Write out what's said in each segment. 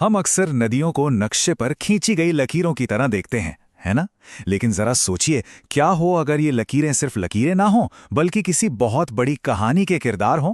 हम अक्सर नदियों को नक्शे पर खींची गई लकीरों की तरह देखते हैं, है ना? लेकिन जरा सोचिए, क्या हो अगर ये लकीरें सिर्फ लकीरें ना हों, बल्कि किसी बहुत बड़ी कहानी के किरदार हों?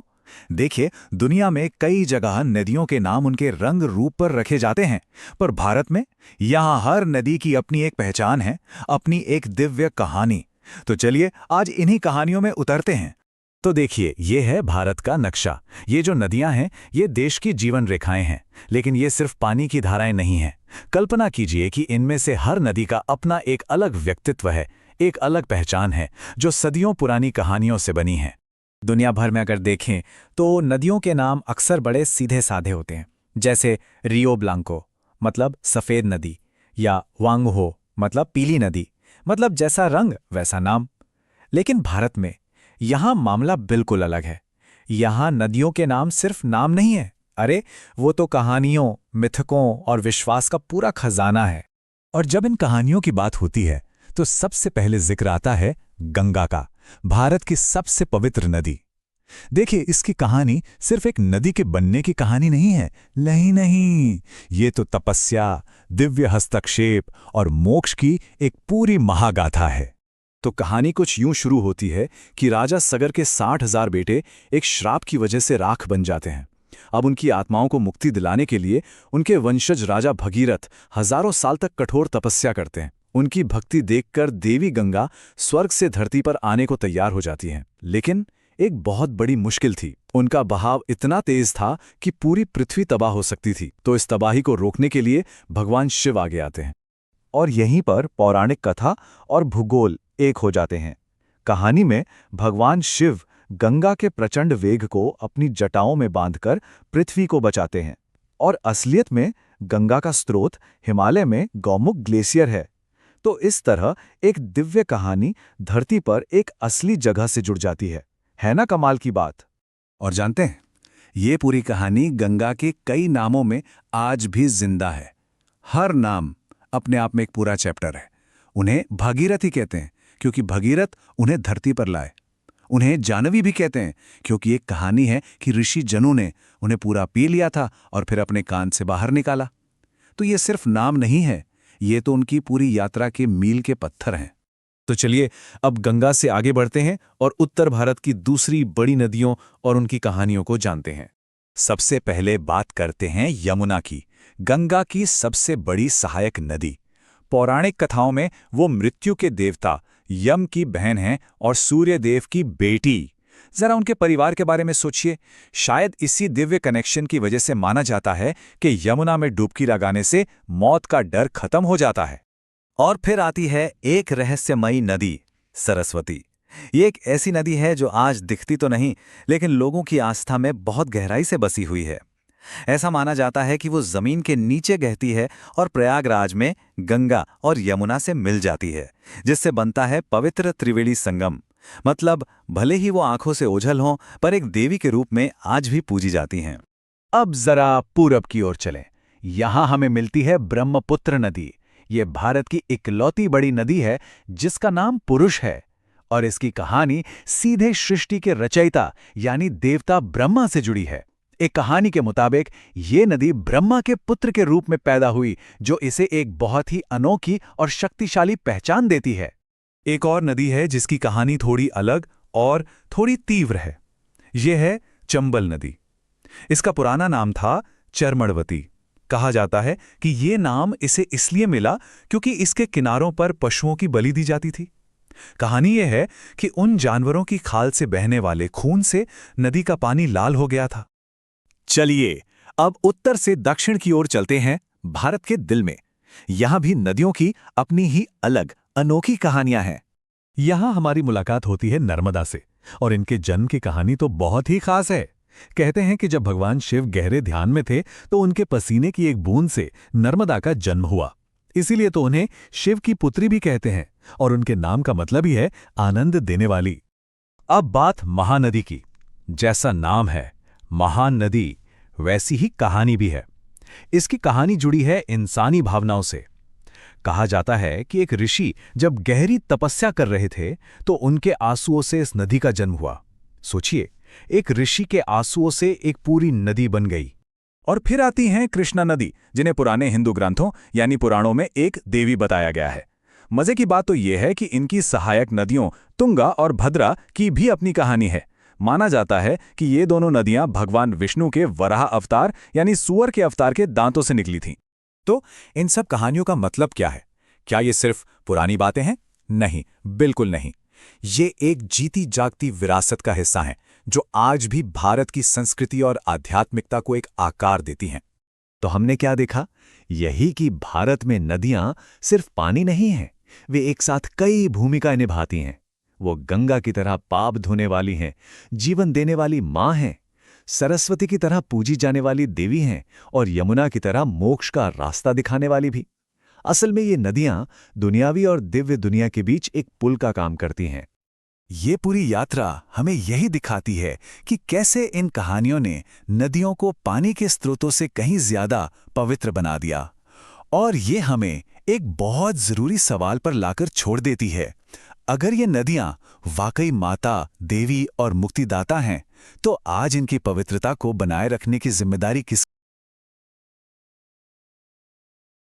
देखिए, दुनिया में कई जगह नदियों के नाम उनके रंग रूप पर रखे जाते हैं, पर भारत में यहाँ हर नदी की अपनी एक पहचान है, अपनी एक दिव्य कहानी। तो चलिए आज इन्हीं कहानियों में उतरते हैं। तो देखिए, ये है भारत का नक्शा। ये जो नदियां हैं, ये देश की जीवन रेखाएं हैं। लेकिन ये सिर्फ पानी की धाराएं नहीं हैं। कल्पना कीजिए कि इनमें से हर नदी का अपना एक अलग व्यक्तित्व है, एक अलग पहचान है, जो सदियों पुरानी कहानियों से बनी है। दुनिया भर में अगर देखें तो नदियों के नाम अक्सर बड़े सीधे साधे होते हैं, जैसे रियो ब्लांको मतलब सफ़ेद नदी, या वांगहो मतलब पीली नदी, मतलब जैसा रंग वैसा नाम। लेकिन भारत में यहाँ मामला बिल्कुल अलग है। यहाँ नदियों के नाम सिर्फ नाम नहीं है, अरे वो तो कहानियों, मिथकों और विश्वास का पूरा खजाना है। और जब इन कहानियों की बात होती है तो सबसे पहले जिक्र आता है गंगा का, भारत की सबसे पवित्र नदी। देखिए, इसकी कहानी सिर्फ एक नदी के बनने की कहानी नहीं है। नहीं, ये तो तपस्या, दिव्य हस्तक्षेप और मोक्ष की एक पूरी महागाथा है। तो कहानी कुछ यूं शुरू होती है कि राजा सगर के 60,000 बेटे एक श्राप की वजह से राख बन जाते हैं। अब उनकी आत्माओं को मुक्ति दिलाने के लिए उनके वंशज राजा भगीरथ हजारों साल तक कठोर तपस्या करते हैं। उनकी भक्ति देखकर देवी गंगा स्वर्ग से धरती पर आने को तैयार हो जाती हैं। लेकिन एक बहुत बड़ी मुश्किल थी, उनका बहाव इतना तेज था कि पूरी पृथ्वी तबाह हो सकती थी। तो इस तबाही को रोकने के लिए भगवान शिव आगे आते हैं, और यहीं पर पौराणिक कथा और भूगोल एक हो जाते हैं। कहानी में भगवान शिव गंगा के प्रचंड वेग को अपनी जटाओं में बांधकर पृथ्वी को बचाते हैं, और असलियत में गंगा का स्रोत हिमालय में गौमुख ग्लेशियर है। तो इस तरह एक दिव्य कहानी धरती पर एक असली जगह से जुड़ जाती है ना कमाल की बात? और जानते हैं, ये पूरी कहानी गंगा के कई नामों में आज भी जिंदा है। हर नाम अपने आप में एक पूरा चैप्टर है। उन्हें भागीरथी कहते हैं क्योंकि भगीरथ उन्हें धरती पर लाए। उन्हें जानवी भी कहते हैं क्योंकि एक कहानी है कि ऋषि जनु ने उन्हें पूरा पी लिया था और फिर अपने कान से बाहर निकाला। तो ये सिर्फ नाम नहीं है, ये तो उनकी पूरी यात्रा के मील के पत्थर हैं। तो चलिए अब गंगा से आगे बढ़ते हैं और उत्तर भारत की दूसरी बड़ी नदियों और उनकी कहानियों को जानते हैं। सबसे पहले बात करते हैं यमुना की, गंगा की सबसे बड़ी सहायक नदी। पौराणिक कथाओं में वो मृत्यु के देवता यम की बहन है और सूर्य देव की बेटी। जरा उनके परिवार के बारे में सोचिए। शायद इसी दिव्य कनेक्शन की वजह से माना जाता है कि यमुना में डुबकी लगाने से मौत का डर खत्म हो जाता है। और फिर आती है एक रहस्यमयी नदी, सरस्वती। ये एक ऐसी नदी है जो आज दिखती तो नहीं, लेकिन लोगों की आस्था में बहुत गहराई से बसी हुई है। ऐसा माना जाता है कि वो जमीन के नीचे बहती है और प्रयागराज में गंगा और यमुना से मिल जाती है, जिससे बनता है पवित्र त्रिवेणी संगम। मतलब भले ही वो आंखों से ओझल हों, पर एक देवी के रूप में आज भी पूजी जाती हैं। अब जरा पूरब की ओर चलें। यहां हमें मिलती है ब्रह्मपुत्र नदी। ये भारत की इकलौती बड़ी नदी है जिसका नाम पुरुष है, और इसकी कहानी सीधे सृष्टि के रचयिता यानी देवता ब्रह्मा से जुड़ी है। एक कहानी के मुताबिक ये नदी ब्रह्मा के पुत्र के रूप में पैदा हुई, जो इसे एक बहुत ही अनोखी और शक्तिशाली पहचान देती है। एक और नदी है जिसकी कहानी थोड़ी अलग और थोड़ी तीव्र है। यह है चंबल नदी। इसका पुराना नाम था चरमड़वती। कहा जाता है कि ये नाम इसे इसलिए मिला क्योंकि इसके किनारों पर पशुओं की बलि दी जाती थी। कहानी यह है कि उन जानवरों की खाल से बहने वाले खून से नदी का पानी लाल हो गया था। चलिए अब उत्तर से दक्षिण की ओर चलते हैं, भारत के दिल में। यहां भी नदियों की अपनी ही अलग अनोखी कहानियां हैं। यहां हमारी मुलाकात होती है नर्मदा से, और इनके जन्म की कहानी तो बहुत ही खास है। कहते हैं कि जब भगवान शिव गहरे ध्यान में थे तो उनके पसीने की एक बूंद से नर्मदा का जन्म हुआ। इसीलिए तो उन्हें शिव की पुत्री भी कहते हैं, और उनके नाम का मतलब ही है आनंद देने वाली। अब बात महानदी की। जैसा नाम है महान नदी, वैसी ही कहानी भी है। इसकी कहानी जुड़ी है इंसानी भावनाओं से। कहा जाता है कि एक ऋषि जब गहरी तपस्या कर रहे थे तो उनके आंसुओं से इस नदी का जन्म हुआ। सोचिए, एक ऋषि के आंसुओं से एक पूरी नदी बन गई। और फिर आती हैं कृष्णा नदी, जिन्हें पुराने हिंदू ग्रंथों यानी पुराणों में एक देवी बताया गया है। मजे की बात तो यह है कि इनकी सहायक नदियों तुंगा और भद्रा की भी अपनी कहानी है। माना जाता है कि ये दोनों नदियां भगवान विष्णु के वराह अवतार यानी सूअर के अवतार के दांतों से निकली थीं। तो इन सब कहानियों का मतलब क्या है? क्या ये सिर्फ पुरानी बातें हैं? नहीं, बिल्कुल नहीं। ये एक जीती जागती विरासत का हिस्सा हैं, जो आज भी भारत की संस्कृति और आध्यात्मिकता को एक आकार देती हैं। तो हमने क्या देखा? यही कि भारत में नदियां सिर्फ पानी नहीं हैं, वे एक साथ कई भूमिकाएं निभाती हैं। वो गंगा की तरह पाप धोने वाली हैं, जीवन देने वाली माँ हैं, सरस्वती की तरह पूजी जाने वाली देवी हैं और यमुना की तरह मोक्ष का रास्ता दिखाने वाली भी। असल में ये नदियां दुनियावी और दिव्य दुनिया के बीच एक पुल का काम करती हैं। ये पूरी यात्रा हमें यही दिखाती है कि कैसे इन कहानियों ने नदियों को पानी के स्रोतों से कहीं ज्यादा पवित्र बना दिया। और ये हमें एक बहुत जरूरी सवाल पर लाकर छोड़ देती है। अगर ये नदियां वाकई माता, देवी और मुक्तिदाता हैं, तो आज इनकी पवित्रता को बनाए रखने की जिम्मेदारी किस